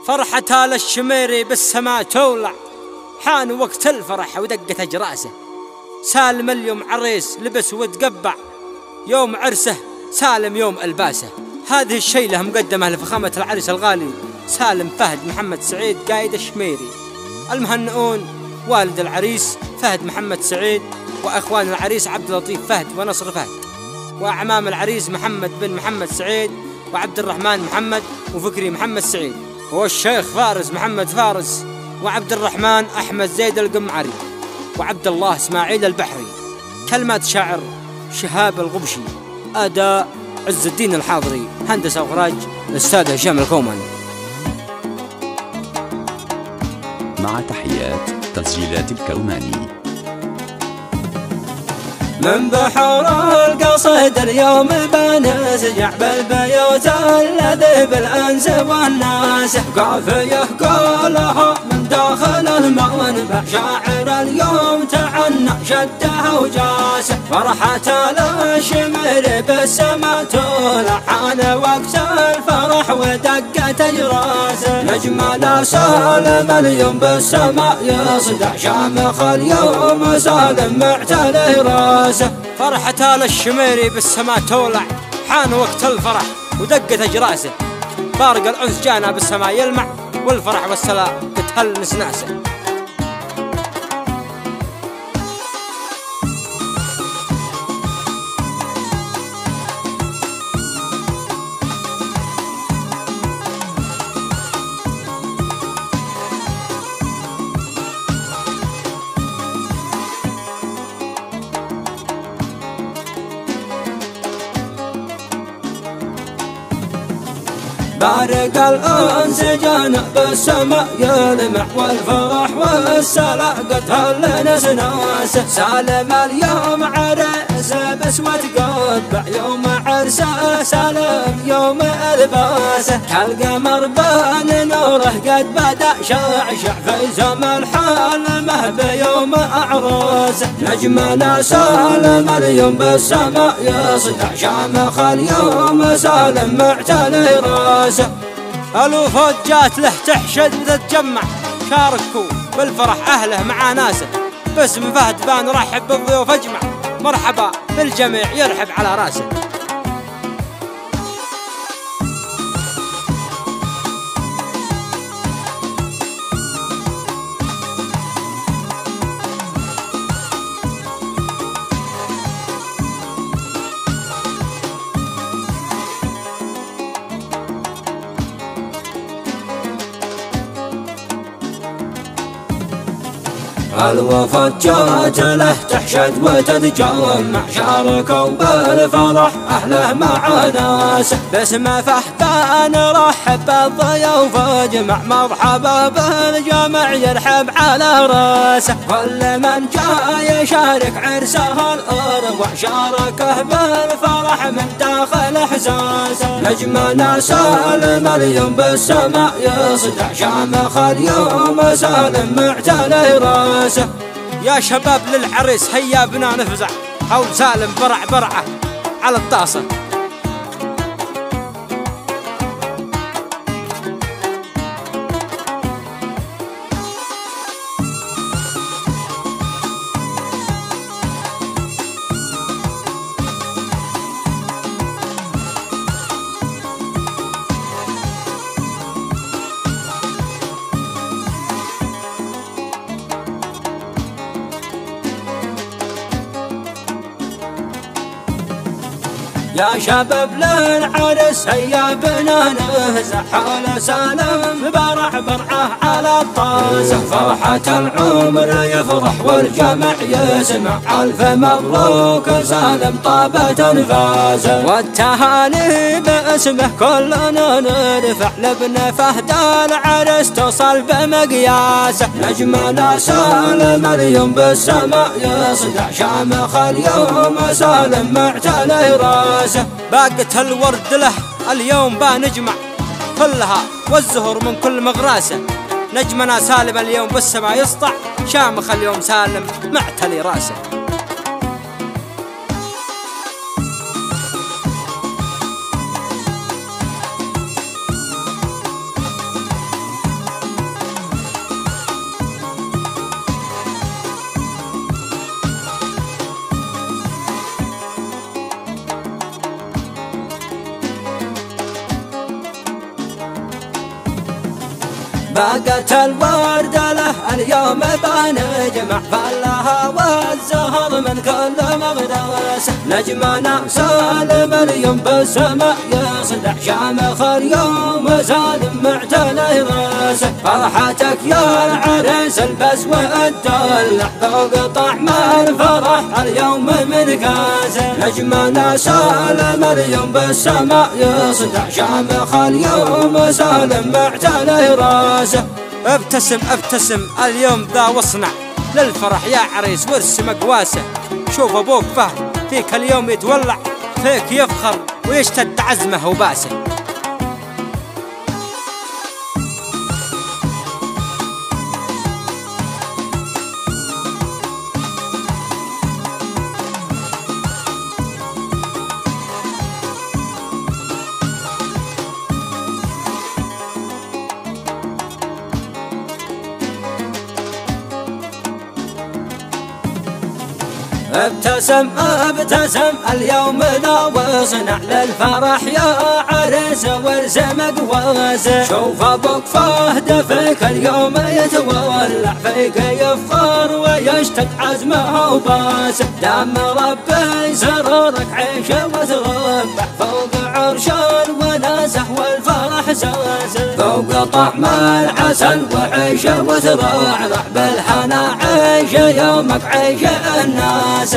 فرحة آل الشميري بالسماء تولع، حان وقت الفرح ودقت أجراسه. سالم اليوم عريس لبس وتقبع، يوم عرسه سالم يوم ألباسه. هذه الشيلة مقدمة لفخامة العريس الغالي سالم فهد محمد سعيد قايد الشميري. المهنئون والد العريس فهد محمد سعيد، وأخوان العريس عبد اللطيف فهد ونصر فهد، وأعمام العريس محمد بن محمد سعيد وعبد الرحمن محمد وفكري محمد سعيد، والشيخ فارس محمد فارس وعبد الرحمن أحمد زيد القمعري وعبد الله إسماعيل البحري. كلمات شاعر شهاب الغبشي، أداء عز الدين الحاضري، هندسة وإخراج الأستاذ هشام الكومن. مع تحيات تسجيلات الكوماني. من بحور القصيد اليوم بنسجع بالبيوت الذي بالأنس والناس، قافية قولها من داخل المنبع، شاعر اليوم تعنى شدها وجاسه. فرحة الشميري بالسما تولع، حان وقت الفرح ودقت أجراسه. نجمنا سالم اليوم بالسما يصدع، شامخ اليوم سالم معتلي راسه. فرحة آل الشميري بالسماء تولع، حان وقت الفرح ودقت أجراسه. بارق الأنس جانا بالسماء يلمع، والفرح والسلام تتهل نسناسه. بارق الأنس جانا بالسماء يلمع، والفرح والسلا قد هل نسناسه. سالم اليوم عرسه بس وتقبع، يوم عرسه سالم يوم ألباسه. كالقمر بان نوره قد بدا شعشع، في زمن حلمه بيوم أعراسه. نجمنا سالم اليوم بالسماء يصدع، شامخ اليوم سالم معتلي راسه. الوفود جات له تحشد وتتجمع، شاركوا بالفرح أهله مع ناسه. باسم فهد بان رحب بالضيوف أجمع، مرحبا بالجميع يرحب على راسه. الوفد جات له تحشد وتتجمع، شاركوا بالفرح أهله مع ناسه. باسم فهد نرحب بالضيوف أجمع، مرحبا بالجمع يرحب على راسه. كل من جاء يشارك عرسه الأروع، شاركه بالفرح من داخل إحساسه. نجمنا سالم اليوم بالسماء يصدع، شامخ اليوم سالم معتلي راسه. يا شباب للعريس هيا بنا نفزع، حول سالم برع برعه على الطاسه. يا شباب للعرس هيا بنا نهزع، حول سالم برع برعه على الطاسه. فرحة العمر يفرح والجمع يسمع، ألف مبروك سالم طابت أنفاسه. والتهاني باسمه كلنا نرفع، لابن فهد العرس توصل بمقياسه. نجمنا سالم اليوم بالسماء يصدع، شامخ اليوم سالم معتلي راسه. باقة الورد له اليوم بنجمع كلها، والزهر من كل مغراسه. نجمنا سالم اليوم بالسماء يسطع، شامخ اليوم سالم معتلي راسه. باقت الورد له اليوم بنجمع فلها والزهر من كل مغرس نجمنا سالم اليوم بالسماء يصدح شامخ اليوم سالم معتنى راسه فرحتك يا العريس البس والدلع فوق طعم الفرح اليوم من كاسه نجمنا سالم اليوم بالسماء يصدح شامخ اليوم سالم معتنى راسه ابتسم ابتسم اليوم ذا واصنع للفرح يا عريس وارسم قواسه شوف ابوك فهد فيك اليوم يتولع فيك يفخر ويشتد عزمه وباسه ابتسم ابتسم اليوم ذا واصنع للفرح يا عريس وارسم قواسه شوف ابوك فهد فيك اليوم يتولع فيك يفخر ويشتد عزمه وباسه دام ربي سرورك عيش وتربع فوق عرش الوناسه والفرح ساسه فوق طعم العسل وعيش وترعرع بالحنا عيش يومك عيش الناس